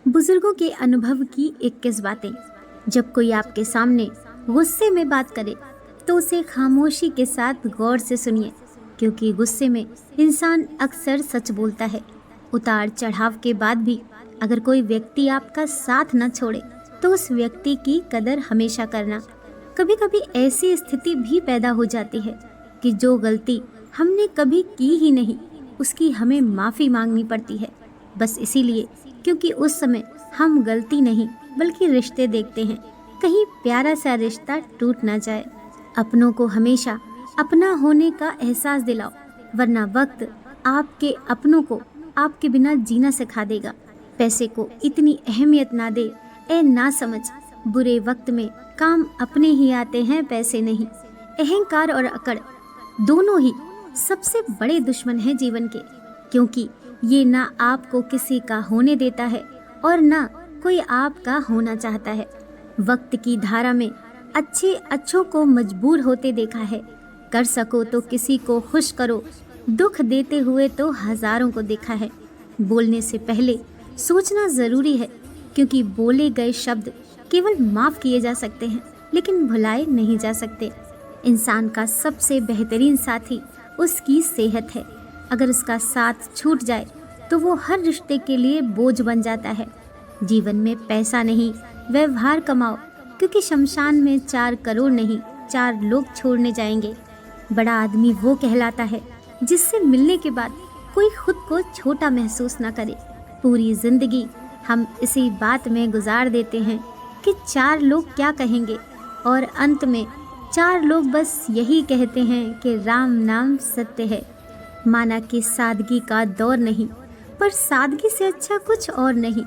बुजुर्गों के अनुभव की 21 बातें। जब कोई आपके सामने गुस्से में बात करे तो उसे खामोशी के साथ गौर से सुनिए, क्योंकि गुस्से में इंसान अक्सर सच बोलता है। उतार चढ़ाव के बाद भी अगर कोई व्यक्ति आपका साथ न छोड़े तो उस व्यक्ति की कदर हमेशा करना। कभी कभी ऐसी स्थिति भी पैदा हो जाती है कि जो गलती हमने कभी की ही नहीं उसकी हमें माफ़ी मांगनी पड़ती है, बस इसीलिए क्योंकि उस समय हम गलती नहीं बल्कि रिश्ते देखते हैं, कहीं प्यारा सा रिश्ता टूट ना जाए। अपनों को हमेशा अपना होने का एहसास दिलाओ, वरना वक्त आपके अपनों को आपके बिना जीना सिखा देगा। पैसे को इतनी अहमियत ना दे ए ना समझ, बुरे वक्त में काम अपने ही आते हैं, पैसे नहीं। अहंकार और अकड़ दोनों ही सबसे बड़े दुश्मन हैं जीवन के, क्योंकि ये ना आपको किसी का होने देता है और ना कोई आपका होना चाहता है। वक्त की धारा में अच्छों को मजबूर होते देखा है। कर सको तो किसी को खुश करो, दुख देते हुए तो हजारों को देखा है। बोलने से पहले सोचना जरूरी है, क्योंकि बोले गए शब्द केवल माफ किए जा सकते हैं लेकिन भुलाए नहीं जा सकते। इंसान का सबसे बेहतरीन साथी उसकी सेहत है। अगर उसका साथ छूट जाए तो वो हर रिश्ते के लिए बोझ बन जाता है। जीवन में पैसा नहीं, व्यवहार कमाओ, क्योंकि शमशान में 4 करोड़ नहीं 4 लोग छोड़ने जाएंगे। बड़ा आदमी वो कहलाता है जिससे मिलने के बाद कोई खुद को छोटा महसूस ना करे। पूरी जिंदगी हम इसी बात में गुजार देते हैं कि 4 लोग क्या कहेंगे, और अंत में 4 लोग बस यही कहते हैं कि राम नाम सत्य है। माना कि सादगी का दौर नहीं, पर सादगी से अच्छा कुछ और नहीं।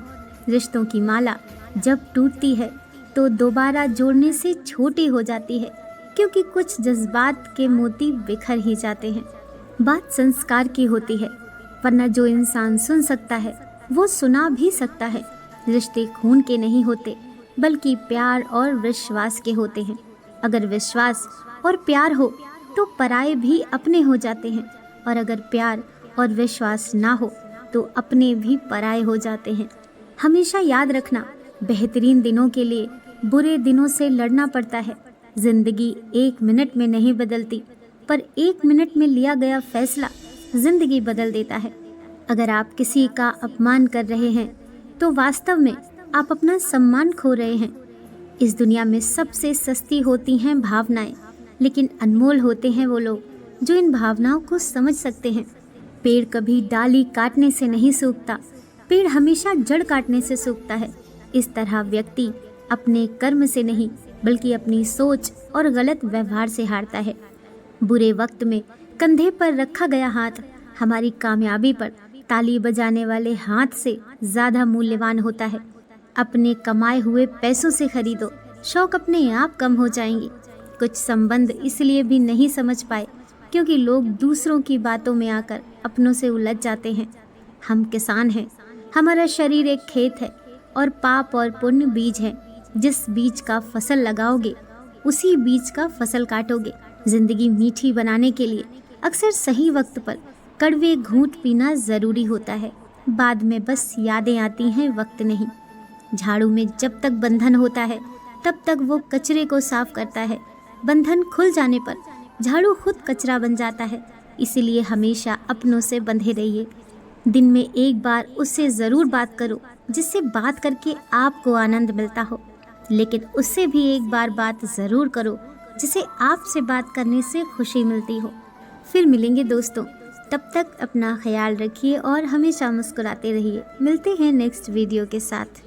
रिश्तों की माला जब टूटती है तो दोबारा जोड़ने से छोटी हो जाती है, क्योंकि कुछ जज्बात के मोती बिखर ही जाते हैं। बात संस्कार की होती है, वरना जो इंसान सुन सकता है वो सुना भी सकता है। रिश्ते खून के नहीं होते बल्कि प्यार और विश्वास के होते हैं। अगर विश्वास और प्यार हो तो पराये भी अपने हो जाते हैं, और अगर प्यार और विश्वास ना हो तो अपने भी पराये हो जाते हैं। हमेशा याद रखना, बेहतरीन दिनों के लिए बुरे दिनों से लड़ना पड़ता है। जिंदगी 1 मिनट में नहीं बदलती, पर 1 मिनट में लिया गया फैसला जिंदगी बदल देता है। अगर आप किसी का अपमान कर रहे हैं तो वास्तव में आप अपना सम्मान खो रहे हैं। इस दुनिया में सबसे सस्ती होती हैं भावनाएं, लेकिन अनमोल होते हैं वो लोग जो इन भावनाओं को समझ सकते हैं। पेड़ कभी डाली काटने से नहीं सूखता, पेड़ हमेशा जड़ काटने से सूखता है। इस तरह व्यक्ति अपने कर्म से नहीं बल्कि अपनी सोच और गलत व्यवहार से हारता है। बुरे वक्त में कंधे पर रखा गया हाथ हमारी कामयाबी पर ताली बजाने वाले हाथ से ज़्यादा मूल्यवान होता है। अपने कमाए हुए पैसों से खरीदो, शौक अपने आप कम हो जाएंगे। कुछ संबंध इसलिए भी नहीं समझ पाए क्योंकि लोग दूसरों की बातों में आकर अपनों से उलझ जाते हैं। हम किसान हैं, हमारा शरीर एक खेत है, और पाप और पुण्य बीज हैं। जिस बीज का फसल लगाओगे उसी बीज का फसल काटोगे। जिंदगी मीठी बनाने के लिए अक्सर सही वक्त पर कड़वे घूंट पीना ज़रूरी होता है। बाद में बस यादें आती हैं, वक्त नहीं। झाड़ू में जब तक बंधन होता है तब तक वो कचरे को साफ करता है। बंधन खुल जाने पर झाड़ू खुद कचरा बन जाता है। इसीलिए हमेशा अपनों से बंधे रहिए। दिन में 1 बार उससे ज़रूर बात करो जिससे बात करके आपको आनंद मिलता हो, लेकिन उससे भी 1 बार बात ज़रूर करो जिसे आपसे बात करने से खुशी मिलती हो। फिर मिलेंगे दोस्तों, तब तक अपना ख्याल रखिए और हमेशा मुस्कुराते रहिए। मिलते हैं नेक्स्ट वीडियो के साथ।